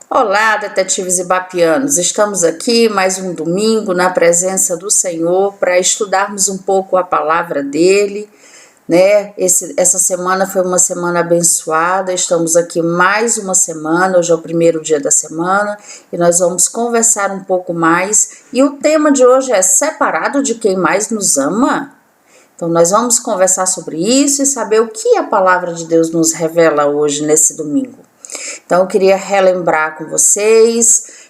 Olá, detetives ibapianos! Estamos aqui mais um domingo na presença do Senhor para estudarmos um pouco a palavra dele, né? Essa semana foi uma semana abençoada, estamos aqui mais uma semana, hoje é o primeiro dia da semana e nós vamos conversar um pouco mais. E o tema de hoje é separado de quem mais nos ama? Então nós vamos conversar sobre isso e saber o que a palavra de Deus nos revela hoje nesse domingo. Então eu queria relembrar com vocês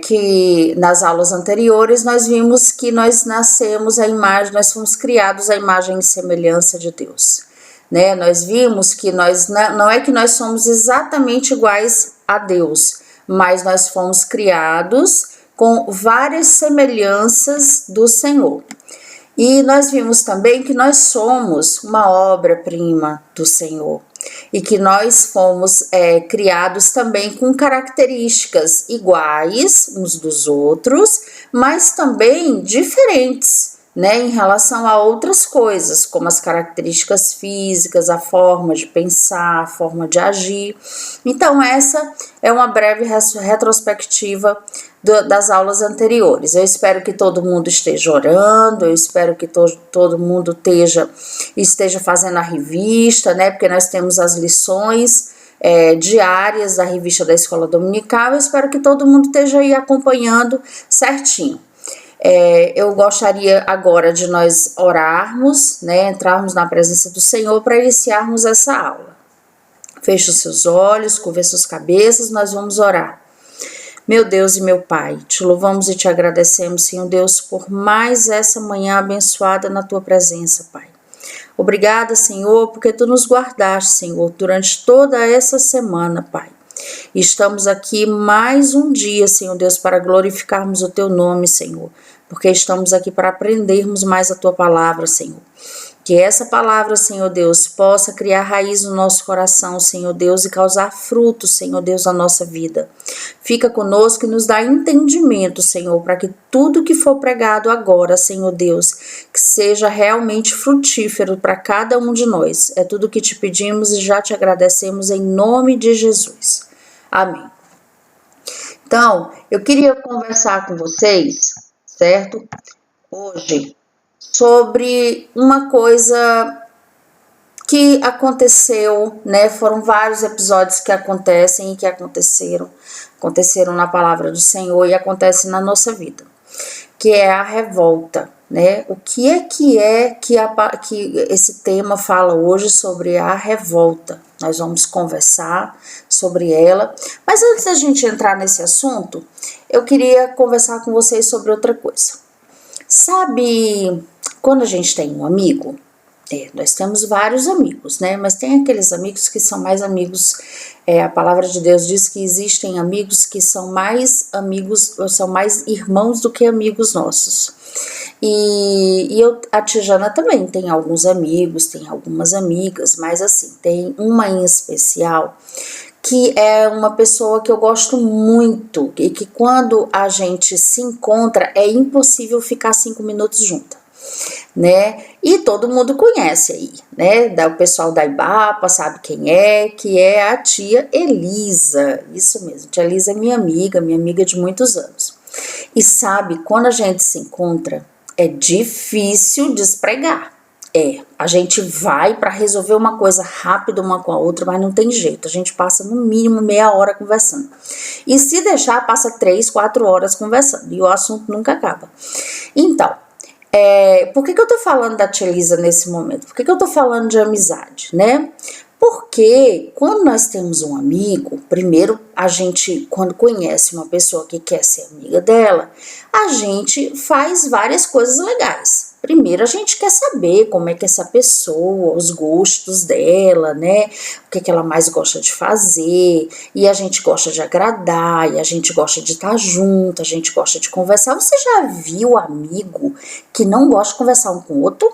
que nas aulas anteriores nós vimos que nós nascemos à imagem, nós fomos criados à imagem e semelhança de Deus, né? Nós vimos que nós não é que nós somos exatamente iguais a Deus, mas nós fomos criados com várias semelhanças do Senhor. E nós vimos também que nós somos uma obra-prima do Senhor e que nós fomos criados também com características iguais uns dos outros, mas também diferentes, né, em relação a outras coisas, como as características físicas, a forma de pensar, a forma de agir. Então essa é uma breve retrospectiva das aulas anteriores. Eu espero que todo mundo esteja orando, eu espero que todo mundo esteja fazendo a revista, né? Porque nós temos as lições diárias da revista da Escola Dominical. Eu espero que todo mundo esteja aí acompanhando certinho. Eu gostaria agora de nós orarmos, né? Entrarmos na presença do Senhor para iniciarmos essa aula. Feche os seus olhos, curva suas cabeças, nós vamos orar. Meu Deus e meu Pai, te louvamos e te agradecemos, Senhor Deus, por mais essa manhã abençoada na tua presença, Pai. Obrigada, Senhor, porque tu nos guardaste, Senhor, durante toda essa semana, Pai. E estamos aqui mais um dia, Senhor Deus, para glorificarmos o teu nome, Senhor, porque estamos aqui para aprendermos mais a tua palavra, Senhor. Que essa palavra, Senhor Deus, possa criar raiz no nosso coração, Senhor Deus, e causar frutos, Senhor Deus, na nossa vida. Fica conosco e nos dá entendimento, Senhor, para que tudo que for pregado agora, Senhor Deus, que seja realmente frutífero para cada um de nós. É tudo que te pedimos e já te agradecemos em nome de Jesus. Amém. Então, eu queria conversar com vocês, certo? Hoje, sobre uma coisa que aconteceu, né? Foram vários episódios que acontecem e que aconteceram na palavra do Senhor e acontecem na nossa vida, que é a revolta, né? O que esse tema fala hoje sobre a revolta? Nós vamos conversar sobre ela, mas antes da gente entrar nesse assunto, eu queria conversar com vocês sobre outra coisa. Sabe, quando a gente tem um amigo, nós temos vários amigos, né? Mas tem aqueles amigos que são mais amigos, a palavra de Deus diz que existem amigos que são mais amigos, são mais irmãos do que amigos nossos. A Tijana também tem alguns amigos, tem algumas amigas, mas assim, tem uma em especial que é uma pessoa que eu gosto muito e que quando a gente se encontra é impossível ficar 5 minutos junto, né? E todo mundo conhece aí, né? O pessoal da Ibapa sabe quem é, que é a tia Elisa, isso mesmo, tia Elisa é minha amiga de muitos anos. E sabe, quando a gente se encontra, é difícil despregar. A gente vai para resolver uma coisa rápido uma com a outra, mas não tem jeito, a gente passa no mínimo meia hora conversando. E se deixar, passa 3, 4 horas conversando, e o assunto nunca acaba. Então, por que eu tô falando da tia Elisa nesse momento? Por que eu tô falando de amizade, né? Porque quando nós temos um amigo, primeiro a gente, quando conhece uma pessoa que quer ser amiga dela, a gente faz várias coisas legais. Primeiro a gente quer saber como é que essa pessoa, os gostos dela, né? O que ela mais gosta de fazer, e a gente gosta de agradar, e a gente gosta de estar junto, a gente gosta de conversar. Você já viu amigo que não gosta de conversar um com o outro?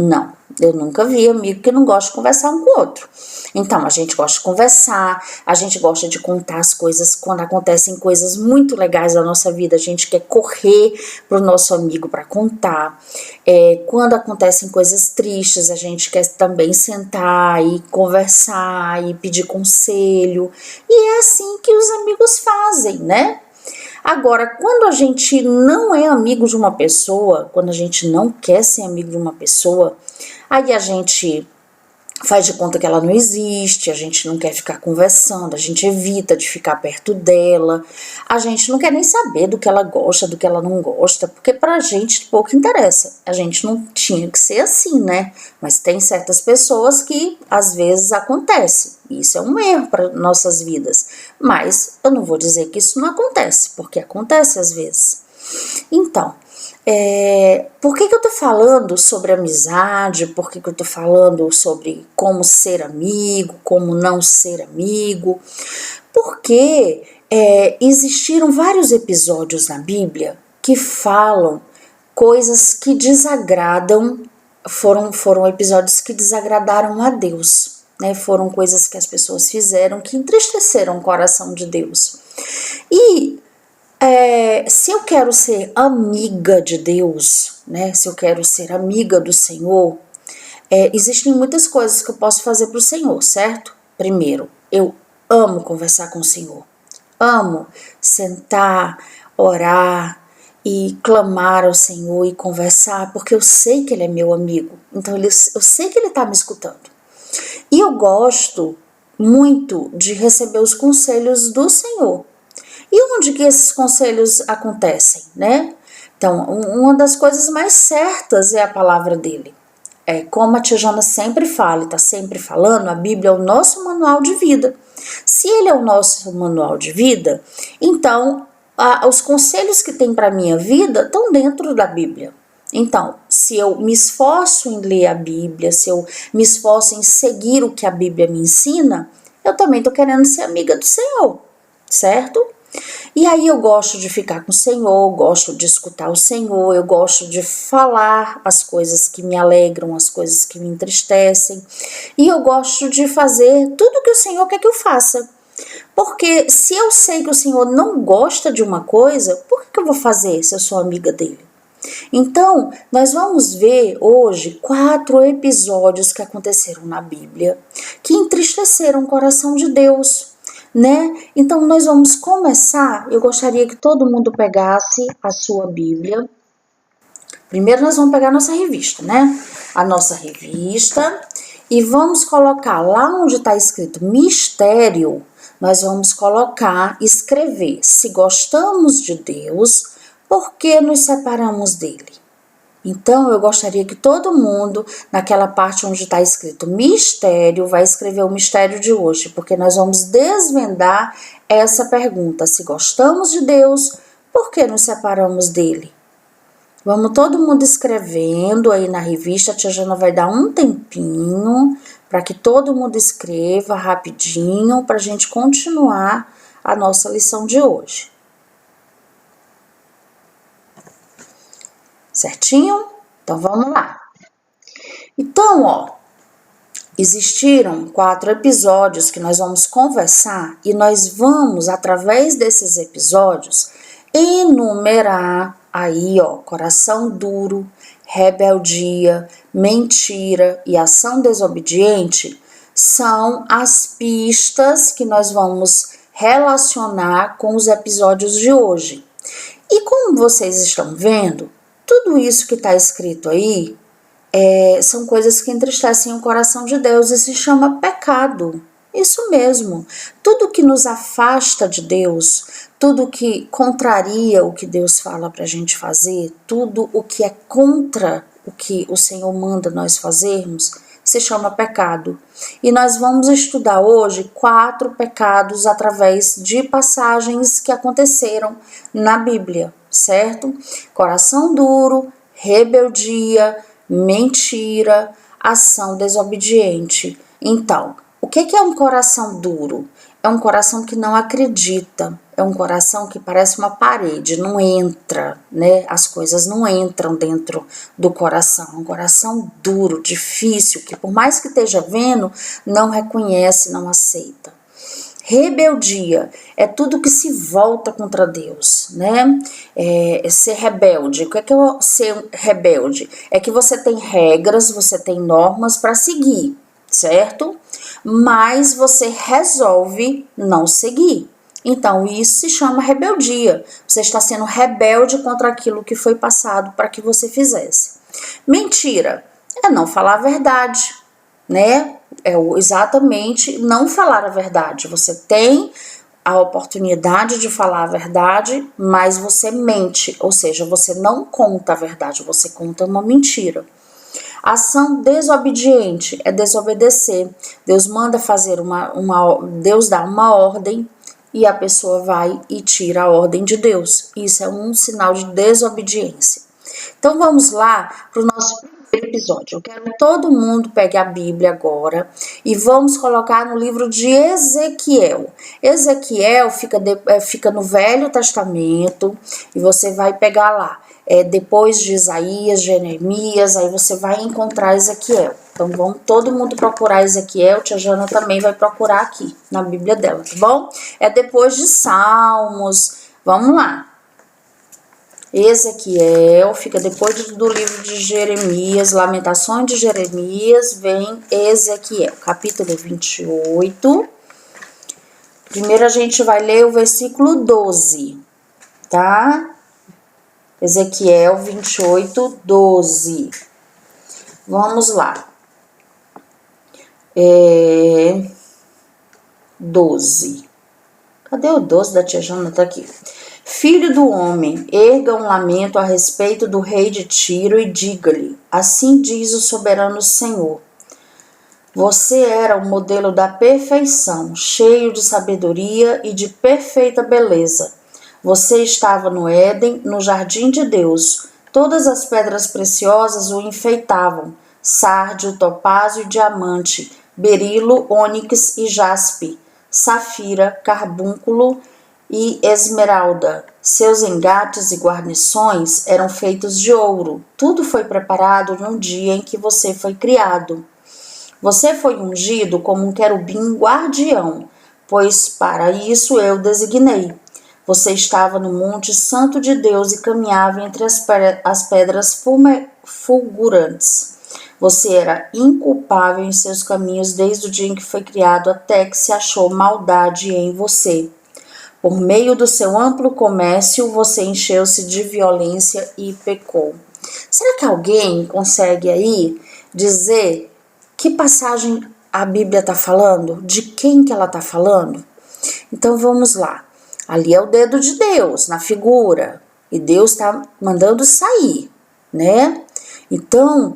Não, eu nunca vi amigo que não gosta de conversar um com o outro. Então, a gente gosta de conversar, a gente gosta de contar as coisas, quando acontecem coisas muito legais na nossa vida, a gente quer correr pro nosso amigo para contar. Quando acontecem coisas tristes, a gente quer também sentar e conversar e pedir conselho. E é assim que os amigos fazem, né? Agora, quando a gente não é amigo de uma pessoa, quando a gente não quer ser amigo de uma pessoa, aí a gente faz de conta que ela não existe, a gente não quer ficar conversando, a gente evita de ficar perto dela, a gente não quer nem saber do que ela gosta, do que ela não gosta, porque pra gente pouco interessa. A gente não tinha que ser assim, né? Mas tem certas pessoas que às vezes acontece. Isso é um erro para nossas vidas. Mas eu não vou dizer que isso não acontece, porque acontece às vezes. Então, por que eu tô falando sobre amizade? Por que eu tô falando sobre como ser amigo, como não ser amigo? Porque existiram vários episódios na Bíblia que falam coisas que desagradam, foram episódios que desagradaram a Deus, né? Foram coisas que as pessoas fizeram que entristeceram o coração de Deus. E se eu quero ser amiga de Deus, né? Se eu quero ser amiga do Senhor, existem muitas coisas que eu posso fazer para o Senhor, certo? Primeiro, eu amo conversar com o Senhor. Amo sentar, orar e clamar ao Senhor e conversar, porque eu sei que Ele é meu amigo. Então eu sei que Ele está me escutando. E eu gosto muito de receber os conselhos do Senhor. E onde que esses conselhos acontecem, né? Então, uma das coisas mais certas é a palavra dele. Como a tia Jana sempre fala e está sempre falando, a Bíblia é o nosso manual de vida. Se ele é o nosso manual de vida, então os conselhos que tem para a minha vida estão dentro da Bíblia. Então, se eu me esforço em ler a Bíblia, se eu me esforço em seguir o que a Bíblia me ensina, eu também estou querendo ser amiga do Senhor, certo? E aí eu gosto de ficar com o Senhor, gosto de escutar o Senhor, eu gosto de falar as coisas que me alegram, as coisas que me entristecem, e eu gosto de fazer tudo que o Senhor quer que eu faça. Porque se eu sei que o Senhor não gosta de uma coisa, por que eu vou fazer se eu sou amiga dele? Então, nós vamos ver hoje 4 episódios que aconteceram na Bíblia que entristeceram o coração de Deus, né? Então nós vamos começar. Eu gostaria que todo mundo pegasse a sua Bíblia. Primeiro nós vamos pegar a nossa revista, né? A nossa revista, e vamos colocar lá onde está escrito mistério, nós vamos escrever: se gostamos de Deus, por que nos separamos dele? Então, eu gostaria que todo mundo, naquela parte onde está escrito mistério, vai escrever o mistério de hoje, porque nós vamos desvendar essa pergunta: se gostamos de Deus, por que nos separamos dele? Vamos todo mundo escrevendo aí na revista. A tia Jana vai dar um tempinho para que todo mundo escreva rapidinho para a gente continuar a nossa lição de hoje. Certinho? Então vamos lá. Então, existiram 4 episódios que nós vamos conversar e nós vamos, através desses episódios, enumerar aí, coração duro, rebeldia, mentira e ação desobediente são as pistas que nós vamos relacionar com os episódios de hoje. E como vocês estão vendo, tudo isso que está escrito aí são coisas que entristecem o coração de Deus e se chama pecado. Isso mesmo. Tudo que nos afasta de Deus, tudo que contraria o que Deus fala para a gente fazer, tudo o que é contra o que o Senhor manda nós fazermos, se chama pecado. E nós vamos estudar hoje 4 pecados através de passagens que aconteceram na Bíblia, certo? Coração duro, rebeldia, mentira, ação desobediente. Então, o que é um coração duro? É um coração que não acredita, é um coração que parece uma parede, não entra, né? As coisas não entram dentro do coração. Um coração duro, difícil, que por mais que esteja vendo, não reconhece, não aceita. Rebeldia é tudo que se volta contra Deus, né? Ser rebelde. O que é ser rebelde? É que você tem regras, você tem normas para seguir, certo? Mas você resolve não seguir. Então, isso se chama rebeldia. Você está sendo rebelde contra aquilo que foi passado para que você fizesse. Mentira é não falar a verdade, né? É exatamente não falar a verdade. Você tem a oportunidade de falar a verdade, mas você mente, ou seja, você não conta a verdade, você conta uma mentira. Ação desobediente é desobedecer. Deus manda fazer Deus dá uma ordem e a pessoa vai e tira a ordem de Deus. Isso é um sinal de desobediência. Então vamos lá para o nosso primeiro episódio. Eu quero que todo mundo pegue a Bíblia agora e vamos colocar no livro de Ezequiel. Ezequiel fica no Velho Testamento e você vai pegar lá. Depois de Isaías, Jeremias, aí você vai encontrar Ezequiel. Então vamos todo mundo procurar Ezequiel, tia Jana também vai procurar aqui na Bíblia dela, tá bom? É depois de Salmos, vamos lá. Ezequiel fica depois do livro de Jeremias, Lamentações de Jeremias, vem Ezequiel, capítulo 28. Primeiro a gente vai ler o versículo 12, tá? Ezequiel 28, 12. Vamos lá. 12. Cadê o 12 da tia Jana? Tá aqui. Filho do homem, erga um lamento a respeito do rei de Tiro e diga-lhe, assim diz o soberano Senhor. Você era o modelo da perfeição, cheio de sabedoria e de perfeita beleza. Você estava no Éden, no jardim de Deus. Todas as pedras preciosas o enfeitavam, sárdio, topázio e diamante, berilo, ônix e jaspe, safira, carbúnculo e esmeralda. Seus engates e guarnições eram feitos de ouro. Tudo foi preparado no dia em que você foi criado. Você foi ungido como um querubim guardião, pois para isso eu designei. Você estava no monte santo de Deus e caminhava entre as pedras fulgurantes. Você era inculpável em seus caminhos desde o dia em que foi criado até que se achou maldade em você. Por meio do seu amplo comércio, você encheu-se de violência e pecou. Será que alguém consegue aí dizer que passagem a Bíblia está falando? De quem que ela está falando? Então vamos lá. Ali é o dedo de Deus na figura e Deus está mandando sair, né? Então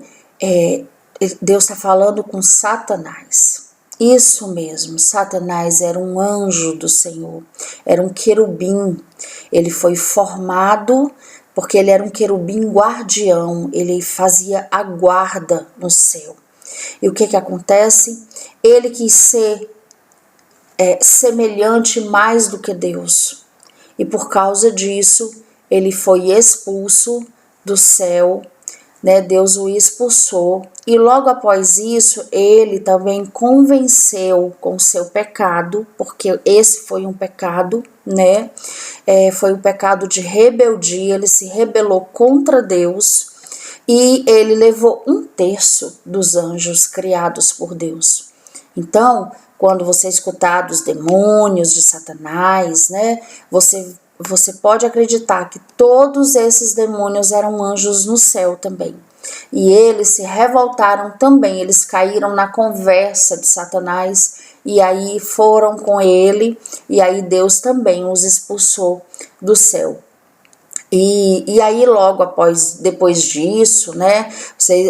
Deus está falando com Satanás. Isso mesmo, Satanás era um anjo do Senhor, era um querubim. Ele foi formado porque ele era um querubim guardião, ele fazia a guarda no céu. E o que acontece? Ele quis ser semelhante mais do que Deus. E por causa disso, ele foi expulso do céu, né? Deus o expulsou. E logo após isso, ele também convenceu com seu pecado, porque esse foi um pecado, né? Foi um pecado de rebeldia, ele se rebelou contra Deus e ele levou 1/3 dos anjos criados por Deus. Então, quando você escutar dos demônios, de Satanás, né, você pode acreditar que todos esses demônios eram anjos no céu também. E eles se revoltaram também, eles caíram na conversa de Satanás e aí foram com ele, e aí Deus também os expulsou do céu. E aí logo depois disso, né,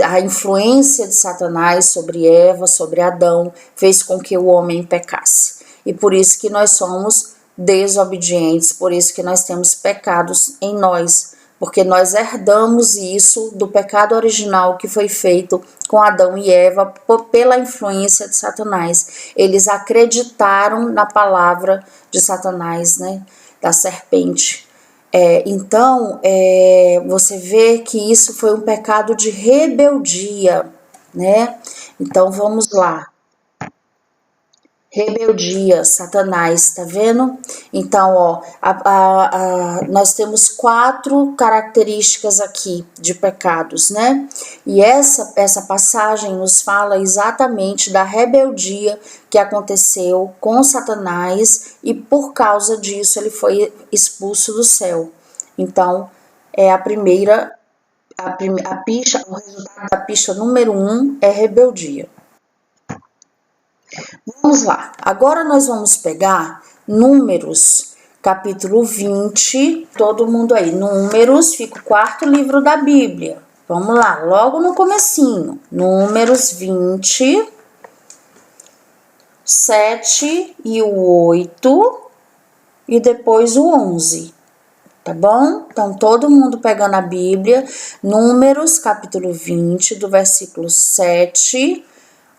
a influência de Satanás sobre Eva, sobre Adão, fez com que o homem pecasse. E por isso que nós somos desobedientes, por isso que nós temos pecados em nós, porque nós herdamos isso do pecado original que foi feito com Adão e Eva pela influência de Satanás. Eles acreditaram na palavra de Satanás, né, da serpente. Então, você vê que isso foi um pecado de rebeldia, né? Então, vamos lá. Rebeldia, Satanás, tá vendo? Então, ó, nós temos 4 características aqui de pecados, né? E essa passagem nos fala exatamente da rebeldia que aconteceu com Satanás e por causa disso ele foi expulso do céu. Então, é a primeira, a pista, o resultado da pista número 1 é rebeldia. Vamos lá, agora nós vamos pegar Números, capítulo 20, todo mundo aí, Números, fica o 4º livro da Bíblia. Vamos lá, logo no comecinho, Números 20, 7 e o 8 e depois o 11, tá bom? Então, todo mundo pegando a Bíblia, Números, capítulo 20, do versículo 7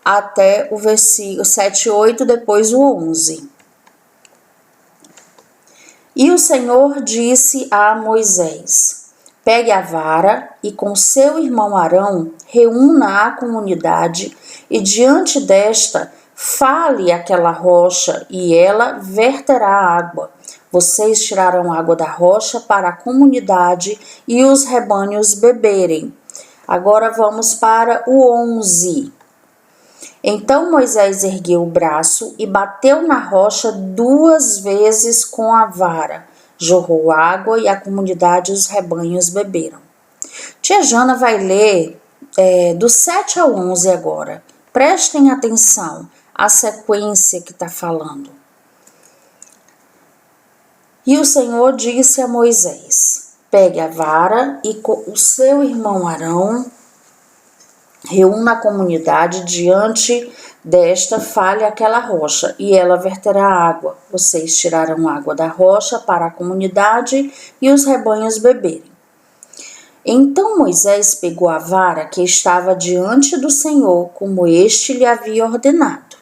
até o versículo 7 e 8, depois o 11. E o Senhor disse a Moisés: pegue a vara e com seu irmão Arão reúna a comunidade e diante desta fale aquela rocha e ela verterá água. Vocês tirarão água da rocha para a comunidade e os rebanhos beberem. Agora vamos para o 11. Então Moisés ergueu o braço e bateu na rocha 2 vezes com a vara. Jorrou água e a comunidade e os rebanhos beberam. Tia Jana vai ler do 7 ao 11 agora. Prestem atenção à sequência que está falando. E o Senhor disse a Moisés: pegue a vara e com o seu irmão Arão reúna a comunidade diante desta, fale aquela rocha, e ela verterá água. Vocês tirarão água da rocha para a comunidade e os rebanhos beberem. Então Moisés pegou a vara que estava diante do Senhor, como este lhe havia ordenado.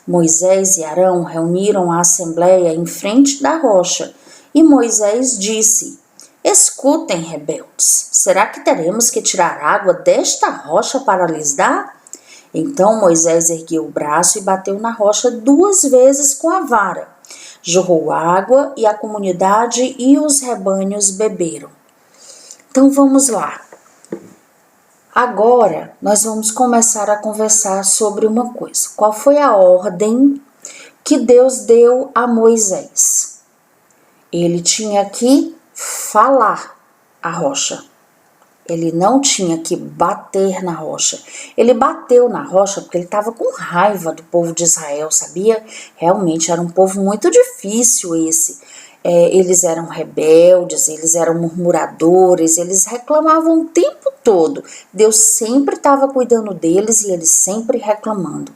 Moisés e Arão reuniram a assembleia em frente da rocha, e Moisés disse: escutem, rebeldes, será que teremos que tirar água desta rocha para lhes dar? Então Moisés ergueu o braço e bateu na rocha 2 vezes com a vara. Jorrou água e a comunidade e os rebanhos beberam. Então vamos lá. Agora nós vamos começar a conversar sobre uma coisa. Qual foi a ordem que Deus deu a Moisés? Ele tinha que falar a rocha. Ele não tinha que bater na rocha. Ele bateu na rocha porque ele estava com raiva do povo de Israel, sabia? Realmente era um povo muito difícil esse. Eles eram rebeldes, eles eram murmuradores, eles reclamavam o tempo todo. Deus sempre estava cuidando deles e eles sempre reclamando.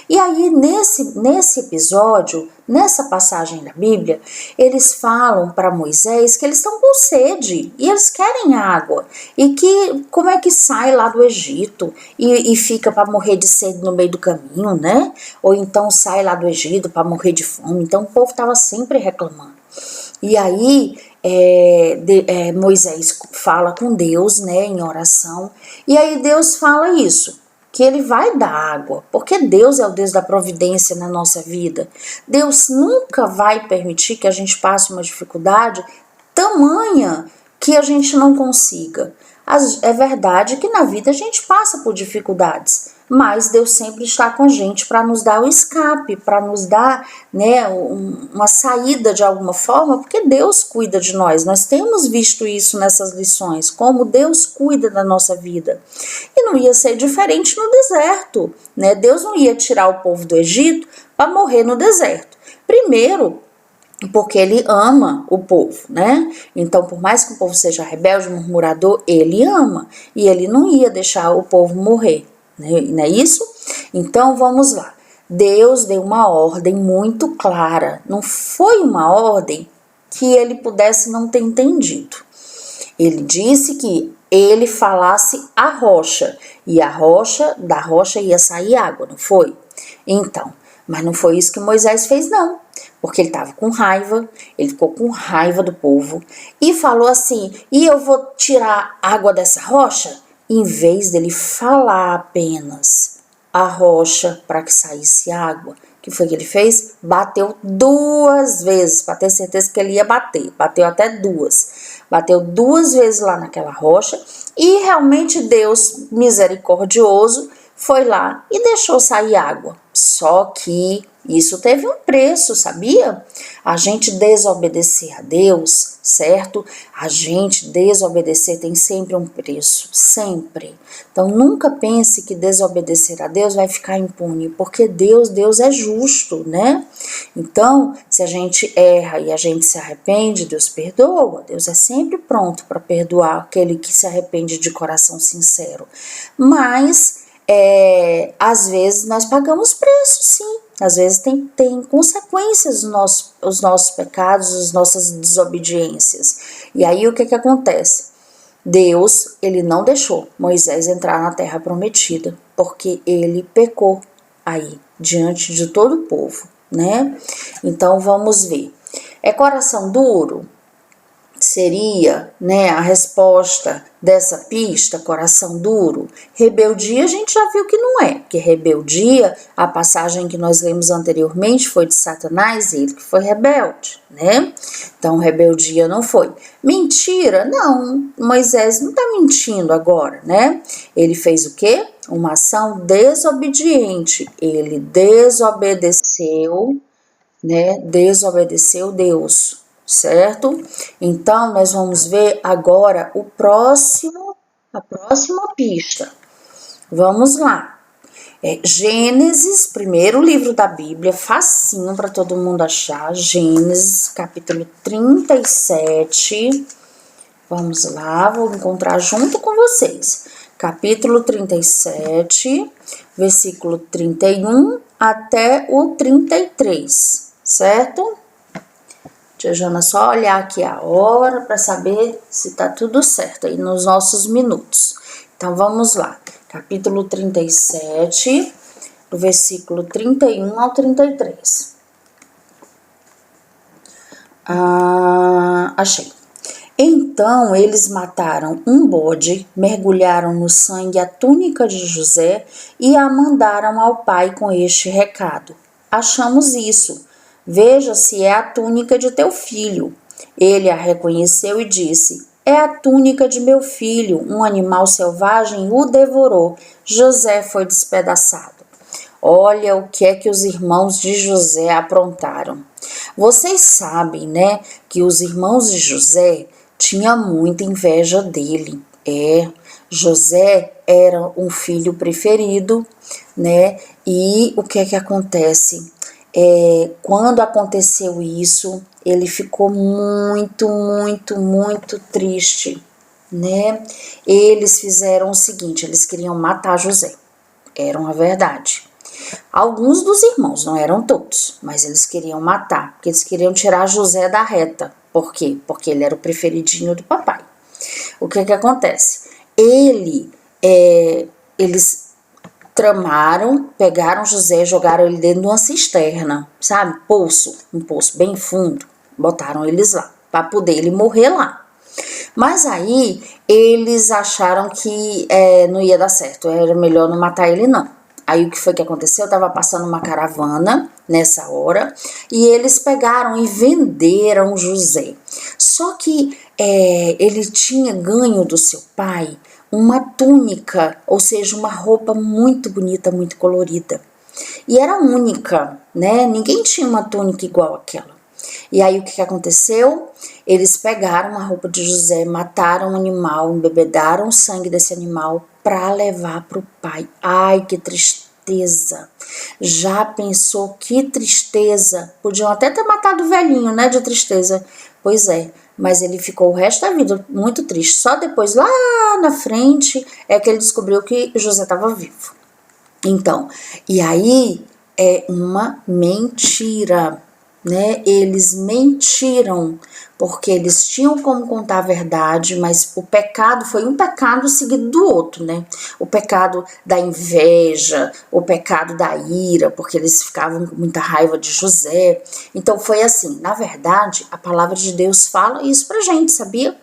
E aí, nesse episódio, nessa passagem da Bíblia, eles falam para Moisés que eles estão com sede e eles querem água. E que como é que sai lá do Egito e fica para morrer de sede no meio do caminho, né? Ou então sai lá do Egito para morrer de fome. Então o povo estava sempre reclamando. E aí Moisés fala com Deus, né, em oração. E aí Deus fala isso, que ele vai dar água, porque Deus é o Deus da providência na nossa vida. Deus nunca vai permitir que a gente passe uma dificuldade tamanha que a gente não consiga. É verdade que na vida a gente passa por dificuldades, mas Deus sempre está com a gente para nos dar o escape, para nos dar, né, uma saída de alguma forma, porque Deus cuida de nós. Nós temos visto isso nessas lições, como Deus cuida da nossa vida. E não ia ser diferente no deserto, né? Deus não ia tirar o povo do Egito para morrer no deserto. Primeiro, porque ele ama o povo, né? Então, por mais que o povo seja rebelde, murmurador, ele ama. E ele não ia deixar o povo morrer, né? Não é isso? Então, vamos lá. Deus deu uma ordem muito clara. Não foi uma ordem que ele pudesse não ter entendido. Ele disse que ele falasse a rocha, e da rocha ia sair água, não foi? Então, mas não foi isso que Moisés fez, não. Porque ele estava com raiva, ele ficou com raiva do povo e falou assim: e eu vou tirar água dessa rocha? Em vez dele falar apenas a rocha para que saísse água, o que foi que ele fez? Bateu 2 vezes, para ter certeza que ele ia bater. Bateu até 2. Bateu 2 vezes lá naquela rocha e realmente Deus, misericordioso, foi lá e deixou sair água. Só que isso teve um preço, sabia? A gente desobedecer a Deus, certo? A gente desobedecer tem sempre um preço, sempre. Então nunca pense que desobedecer a Deus vai ficar impune, porque Deus é justo, né? Então, se a gente erra e a gente se arrepende, Deus perdoa. Deus é sempre pronto para perdoar aquele que se arrepende de coração sincero. Mas às vezes nós pagamos preço, sim. Às vezes tem consequências os nossos pecados, as nossas desobediências. E aí o que acontece? Deus, ele não deixou Moisés entrar na terra prometida, porque ele pecou aí, diante de todo o povo, né? Então vamos ver. É coração duro? Seria, né, a resposta dessa pista, coração duro? Rebeldia a gente já viu que não é, porque rebeldia, a passagem que nós lemos anteriormente foi de Satanás, ele que foi rebelde, né? Então rebeldia não foi. Mentira? Não, Moisés não está mentindo agora, né? Ele fez o quê? Uma ação desobediente, ele desobedeceu, né? Desobedeceu Deus. Certo? Então, nós vamos ver agora a próxima pista. Vamos lá. Gênesis, primeiro livro da Bíblia, facinho para todo mundo achar. Gênesis, capítulo 37. Vamos lá, vou encontrar junto com vocês. Capítulo 37, versículo 31 até o 33, certo? Tia Jana, só olhar aqui a hora para saber se tá tudo certo aí nos nossos minutos. Então, vamos lá. Capítulo 37, do versículo 31 ao 33. Achei. Então, eles mataram um bode, mergulharam no sangue a túnica de José e a mandaram ao pai com este recado: achamos isso. Veja se é a túnica de teu filho. Ele a reconheceu e disse: é a túnica de meu filho. Um animal selvagem o devorou. José foi despedaçado. Olha o que é que os irmãos de José aprontaram. Vocês sabem, né, que os irmãos de José tinham muita inveja dele. José era um filho preferido, né? E o que é que acontece? Quando aconteceu isso, ele ficou muito triste, né? Eles fizeram o seguinte, eles queriam matar José, era uma verdade. Alguns dos irmãos, não eram todos, mas eles queriam matar, porque eles queriam tirar José da reta. Por quê? Porque ele era o preferidinho do papai. O que acontece? Eles tramaram, pegaram José, jogaram ele dentro de uma cisterna, sabe? Um poço bem fundo. Botaram eles lá, para poder ele morrer lá. Mas aí, eles acharam que não ia dar certo, era melhor não matar ele não. Aí, o que foi que aconteceu? Estava passando uma caravana nessa hora, e eles pegaram e venderam José. Só que ele tinha ganho do seu pai uma túnica, ou seja, uma roupa muito bonita, muito colorida. E era única, né? Ninguém tinha uma túnica igual àquela. E aí o que aconteceu? Eles pegaram a roupa de José, mataram o animal, embebedaram o sangue desse animal para levar para o pai. Ai, que tristeza! Já pensou que tristeza? Podiam até ter matado o velhinho, né, de tristeza. Pois é, mas ele ficou o resto da vida muito triste. Só depois, lá na frente, é que ele descobriu que José estava vivo. Então, e aí é uma mentira, né, eles mentiram, porque eles tinham como contar a verdade, mas o pecado foi um pecado seguido do outro, né? O pecado da inveja, o pecado da ira, porque eles ficavam com muita raiva de José. Então foi assim, na verdade, a palavra de Deus fala isso pra gente, sabia?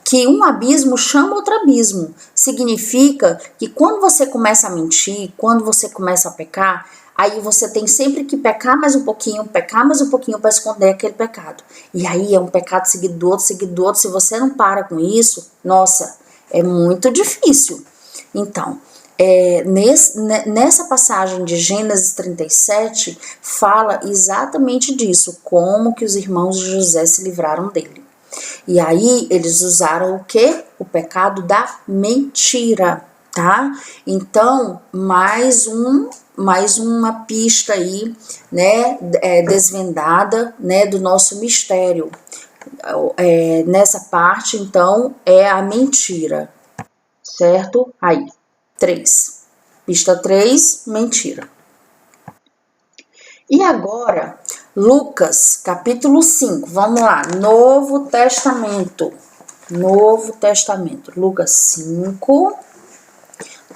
Que um abismo chama outro abismo. Significa que quando você começa a mentir, quando você começa a pecar, aí você tem sempre que pecar mais um pouquinho para esconder aquele pecado. E aí é um pecado seguido do outro, seguido do outro. Se você não para com isso, nossa, é muito difícil. Então, nessa passagem de Gênesis 37, fala exatamente disso, como que os irmãos de José se livraram dele. E aí eles usaram o quê? O pecado da mentira, tá? Então, mais uma pista aí, né, desvendada, né, do nosso mistério. Nessa parte, então, é a mentira, certo? Aí, 3. Pista 3, mentira. E agora, Lucas, capítulo 5, vamos lá, Novo Testamento, Lucas 5,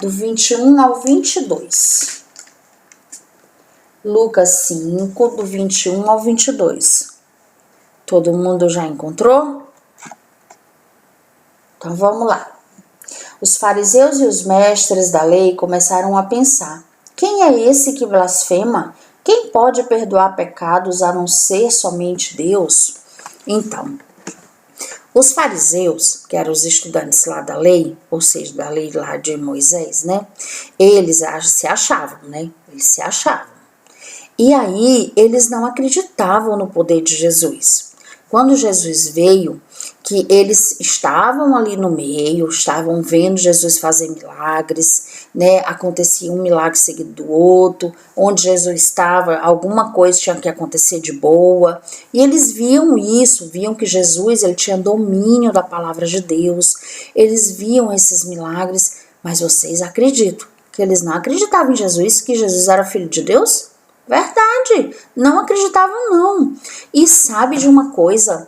do 21 ao 22. Lucas 5, do 21 ao 22. Todo mundo já encontrou? Então vamos lá. Os fariseus e os mestres da lei começaram a pensar: quem é esse que blasfema? Quem pode perdoar pecados a não ser somente Deus? Então, os fariseus, que eram os estudantes lá da lei, ou seja, da lei lá de Moisés, né? Eles se achavam, né? Eles se achavam. E aí, eles não acreditavam no poder de Jesus. Quando Jesus veio, que eles estavam ali no meio, estavam vendo Jesus fazer milagres, né? Acontecia um milagre seguido do outro, onde Jesus estava, alguma coisa tinha que acontecer de boa. E eles viam isso, viam que Jesus ele tinha domínio da palavra de Deus. Eles viam esses milagres, mas vocês acreditam que eles não acreditavam em Jesus, que Jesus era filho de Deus? Verdade, não acreditavam não. E sabe de uma coisa,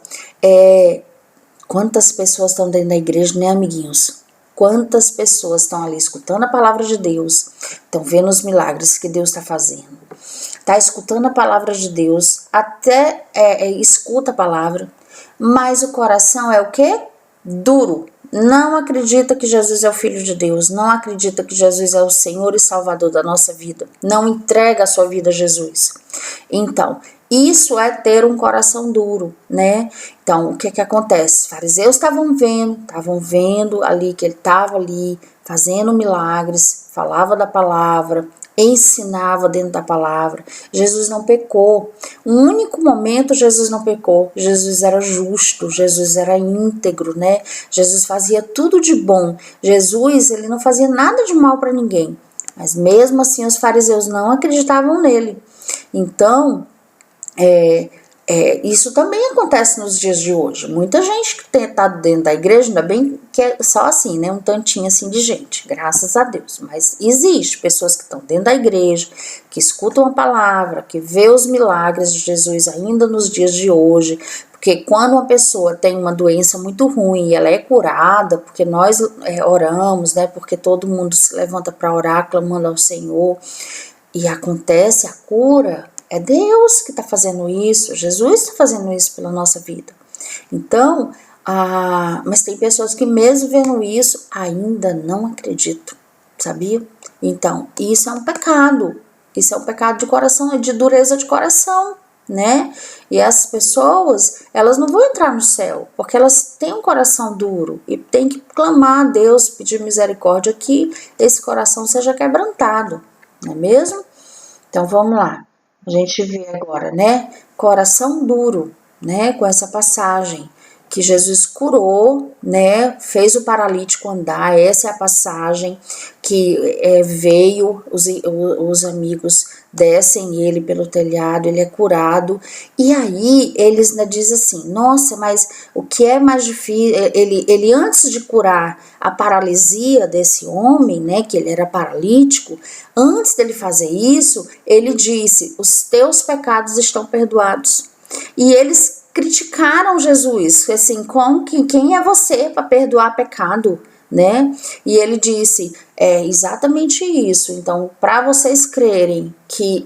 quantas pessoas estão dentro da igreja, né, amiguinhos? Quantas pessoas estão ali escutando a palavra de Deus, estão vendo os milagres que Deus está fazendo, está escutando a palavra de Deus, até escuta a palavra, mas o coração é o quê? Duro. Não acredita que Jesus é o Filho de Deus, não acredita que Jesus é o Senhor e Salvador da nossa vida, não entrega a sua vida a Jesus. Então, isso é ter um coração duro, né? Então, o que acontece? Os fariseus estavam vendo ali que ele estava ali fazendo milagres, falava da palavra, ensinava dentro da palavra. Jesus não pecou. Um único momento Jesus não pecou. Jesus era justo, Jesus era íntegro, né? Jesus fazia tudo de bom. Jesus, ele não fazia nada de mal para ninguém. Mas mesmo assim os fariseus não acreditavam nele. Então, isso também acontece nos dias de hoje. Muita gente que tem estado dentro da igreja, ainda bem que é só assim, né? Um tantinho assim de gente, graças a Deus. Mas existe pessoas que estão dentro da igreja, que escutam a palavra, que vê os milagres de Jesus ainda nos dias de hoje. Porque quando uma pessoa tem uma doença muito ruim e ela é curada, porque nós oramos, né? Porque todo mundo se levanta para orar, clamando ao Senhor, e acontece a cura. É Deus que está fazendo isso, Jesus está fazendo isso pela nossa vida. Então, mas tem pessoas que mesmo vendo isso, ainda não acreditam, sabia? Então, isso é um pecado de coração, é de dureza de coração, né? E essas pessoas, elas não vão entrar no céu, porque elas têm um coração duro e tem que clamar a Deus, pedir misericórdia que esse coração seja quebrantado, não é mesmo? Então, vamos lá. A gente vê agora, né, coração duro, né, com essa passagem que Jesus curou, né, fez o paralítico andar. Essa é a passagem que veio, os amigos descem ele pelo telhado, ele é curado, e aí eles ainda dizem assim: nossa, mas o que é mais difícil, ele antes de curar a paralisia desse homem, né, que ele era paralítico, antes dele fazer isso, ele disse: os teus pecados estão perdoados. E eles criticaram Jesus, assim, quem é você para perdoar pecado, né? E ele disse, é exatamente isso. Então, para vocês crerem que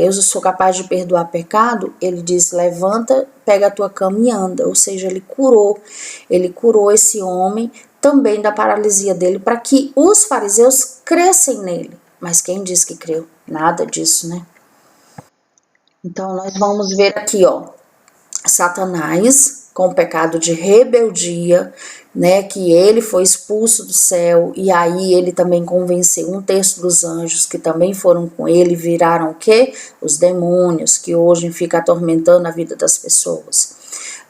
eu sou capaz de perdoar pecado, ele disse, levanta, pega a tua cama e anda. Ou seja, ele curou esse homem também da paralisia dele, para que os fariseus crescem nele. Mas quem diz que creu? Nada disso, né? Então, nós vamos ver aqui, ó, Satanás com o pecado de rebeldia, né, que ele foi expulso do céu, e aí ele também convenceu 1/3 dos anjos que também foram com ele, viraram o quê? Os demônios, que hoje ficam atormentando a vida das pessoas.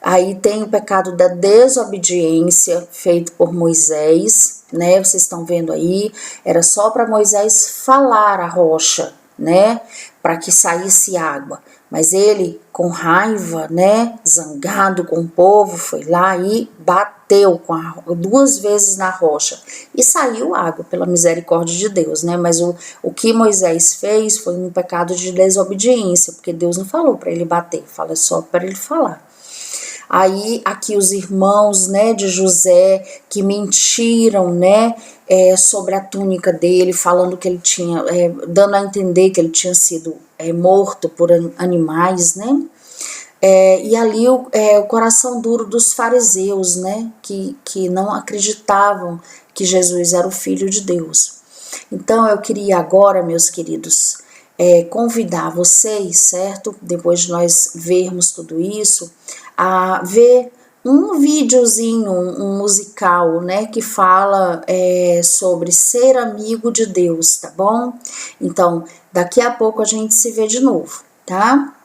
Aí tem o pecado da desobediência, feito por Moisés, né, vocês estão vendo aí, era só para Moisés falar a rocha, né, para que saísse água. Mas ele, com raiva, né, zangado com o povo, foi lá e bateu 2 vezes na rocha. E saiu água, pela misericórdia de Deus, né? Mas o que Moisés fez foi um pecado de desobediência, porque Deus não falou para ele bater, fala só para ele falar. Aí, aqui os irmãos, né, de José, que mentiram, né, sobre a túnica dele, falando que ele tinha, dando a entender que ele tinha sido morto por animais, né, e ali o coração duro dos fariseus, né, que não acreditavam que Jesus era o Filho de Deus. Então, eu queria agora, meus queridos, convidar vocês, certo? Depois de nós vermos tudo isso, a ver um videozinho, um musical, né, que fala sobre ser amigo de Deus, tá bom? Então, daqui a pouco a gente se vê de novo, tá?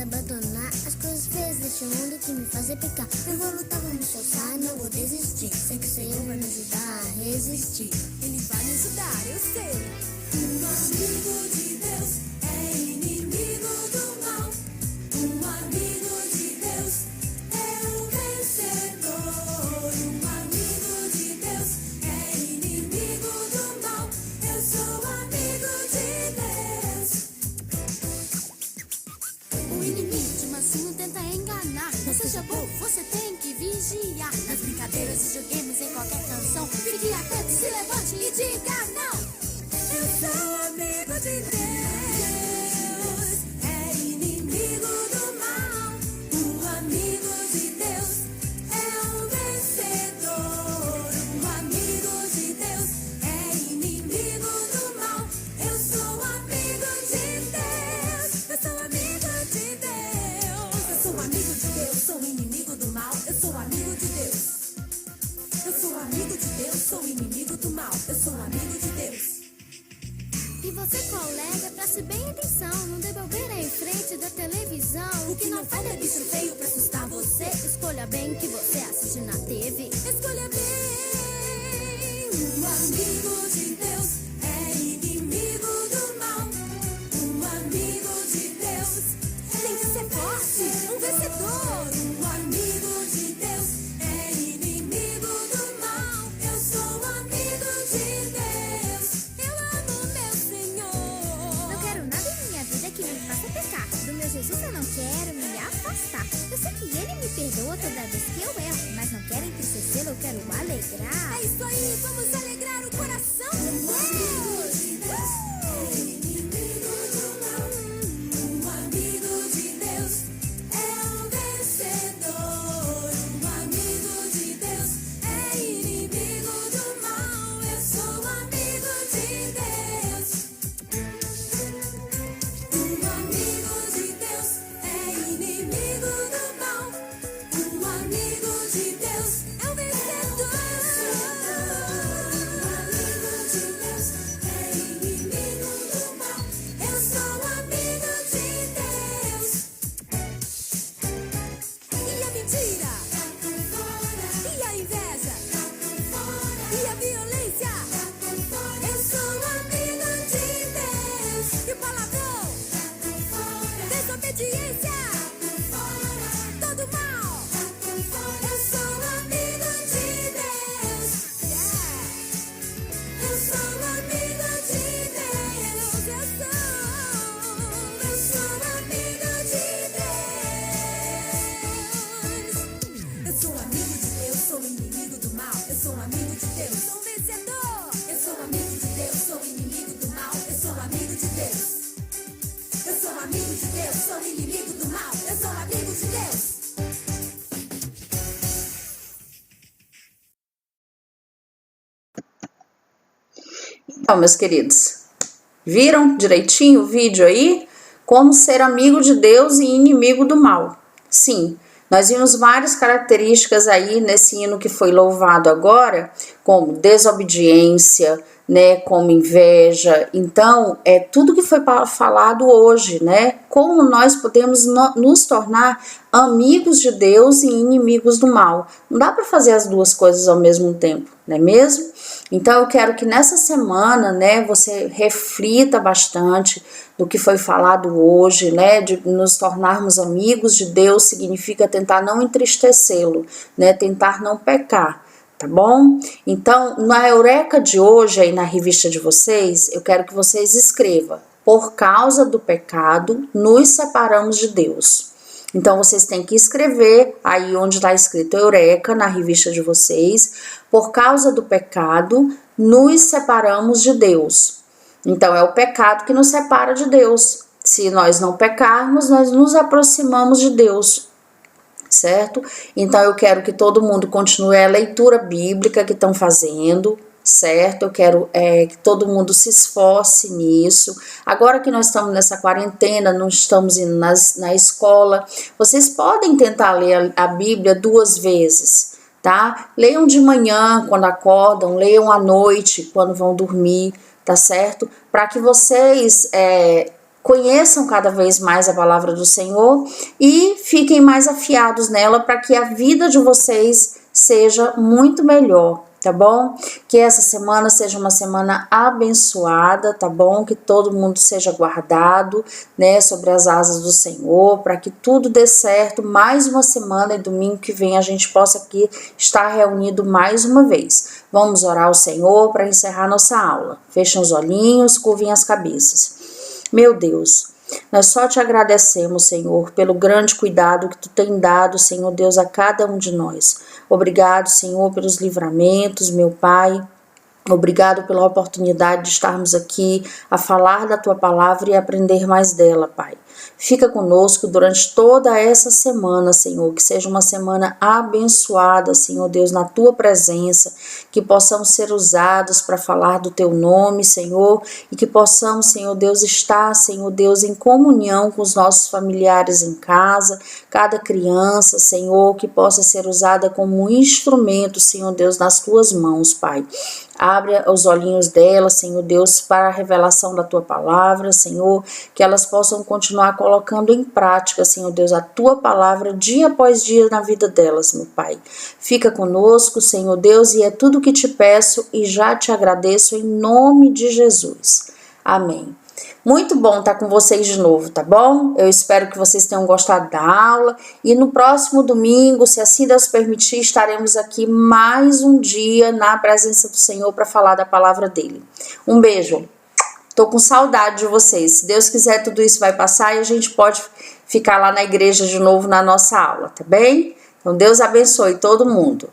Abandonar as coisas feias deste mundo que me fazem pecar. Eu vou lutar, vou me esforçar, não vou desistir. Sei que o Senhor vai me ajudar a resistir. Ele vai me ajudar, eu sei. Um amigo de Deus é inimigo do mal. Um amigo de Deus é o vencedor. Um amigo de Deus é inimigo do mal. Eu sou amigo de Deus. O inimigo de mansinho tenta enganar. Não seja bobo, você tem que vigiar. Nas brincadeiras, videogames, em qualquer canção, fique atento, se levante e diga não. Eu sou amigo de Deus, é inimigo do mal. O amigo de Deus é o vencedor. O amigo de Deus é inimigo do mal. Eu sou amigo de Deus. Eu sou amigo de Deus. Eu sou amigo de Deus, sou inimigo do mal. Eu sou amigo de Deus. Eu sou amigo de Deus, sou inimigo do mal. Eu sou amigo de Deus. E você, colega, preste bem atenção. Não deva ver em frente da televisão. O que não faz é bicho feio pra assustar você. Escolha bem o que você assiste na TV. Escolha bem. Um amigo de Deus é inimigo do mal. Um amigo de Deus tem que ser forte. perdoa toda vez que eu erro, mas não quero entristecê-lo, eu quero alegrar. É isso aí, vamos alegrar o coração de Deus. Inimigo do mal, um amigo de Deus é um vencedor. Um amigo de Deus é inimigo do mal. Eu sou amigo de Deus. Um amigo de Deus é inimigo do mal. Um amigo de Deus é um vencedor. Um amigo de Deus é inimigo do mal. Eu sou amigo de Deus. E a mentira? E a inveja? E a violência? Eu sou amigo de Deus. E o palavrão? Desobediência? Todo mal? Eu sou amigo de Deus. Eu sou amigo de Deus. Eu sou amigo de Deus. Eu sou amigo de Deus, sou inimigo do mal. Eu sou amigo de Deus, sou vencedor. Eu sou amigo de Deus, sou inimigo do mal. Eu sou amigo de Deus. Eu sou amigo de Deus, sou inimigo do mal. Eu sou amigo de Deus. Então, meus queridos, viram direitinho o vídeo aí? Como ser amigo de Deus e inimigo do mal. Sim, nós vimos várias características aí nesse hino que foi louvado agora, como desobediência, né, como inveja. Então, é tudo que foi falado hoje, né? Como nós podemos nos tornar amigos de Deus e inimigos do mal. Não dá para fazer as duas coisas ao mesmo tempo, não é mesmo? Então, eu quero que nessa semana, né, você reflita bastante do que foi falado hoje, né, de nos tornarmos amigos de Deus significa tentar não entristecê-lo, né, tentar não pecar. Tá bom? Então, na Eureka de hoje, aí na revista de vocês, eu quero que vocês escrevam: por causa do pecado, nos separamos de Deus. Então, vocês têm que escrever aí onde está escrito Eureka, na revista de vocês: por causa do pecado, nos separamos de Deus. Então, é o pecado que nos separa de Deus. Se nós não pecarmos, nós nos aproximamos de Deus. Certo? Então eu quero que todo mundo continue a leitura bíblica que estão fazendo, certo? Eu quero que todo mundo se esforce nisso. Agora que nós estamos nessa quarentena, não estamos indo na escola, vocês podem tentar ler a Bíblia 2 vezes, tá? Leiam de manhã quando acordam, leiam à noite quando vão dormir, tá certo? Para que vocês conheçam cada vez mais a palavra do Senhor e fiquem mais afiados nela para que a vida de vocês seja muito melhor, tá bom? Que essa semana seja uma semana abençoada, tá bom? Que todo mundo seja guardado, né, sobre as asas do Senhor, para que tudo dê certo. Mais uma semana e domingo que vem a gente possa aqui estar reunido mais uma vez. Vamos orar ao Senhor para encerrar nossa aula. Fechem os olhinhos, curvem as cabeças. Meu Deus, nós só te agradecemos, Senhor, pelo grande cuidado que tu tem dado, Senhor Deus, a cada um de nós. Obrigado, Senhor, pelos livramentos, meu Pai. Obrigado pela oportunidade de estarmos aqui a falar da tua palavra e aprender mais dela, Pai. Fica conosco durante toda essa semana, Senhor, que seja uma semana abençoada, Senhor Deus, na tua presença, que possamos ser usados para falar do teu nome, Senhor, e que possamos, Senhor Deus, estar, Senhor Deus, em comunhão com os nossos familiares em casa, cada criança, Senhor, que possa ser usada como um instrumento, Senhor Deus, nas tuas mãos, Pai. Abre os olhinhos delas, Senhor Deus, para a revelação da tua palavra, Senhor, que elas possam continuar colocando em prática, Senhor Deus, a tua palavra dia após dia na vida delas, meu Pai. Fica conosco, Senhor Deus, e é tudo que te peço e já te agradeço em nome de Jesus. Amém. Muito bom estar com vocês de novo, tá bom? Eu espero que vocês tenham gostado da aula e no próximo domingo, se assim Deus permitir, estaremos aqui mais um dia na presença do Senhor para falar da palavra dele. Um beijo. Tô com saudade de vocês. Se Deus quiser, tudo isso vai passar e a gente pode ficar lá na igreja de novo na nossa aula, tá bem? Então, Deus abençoe todo mundo.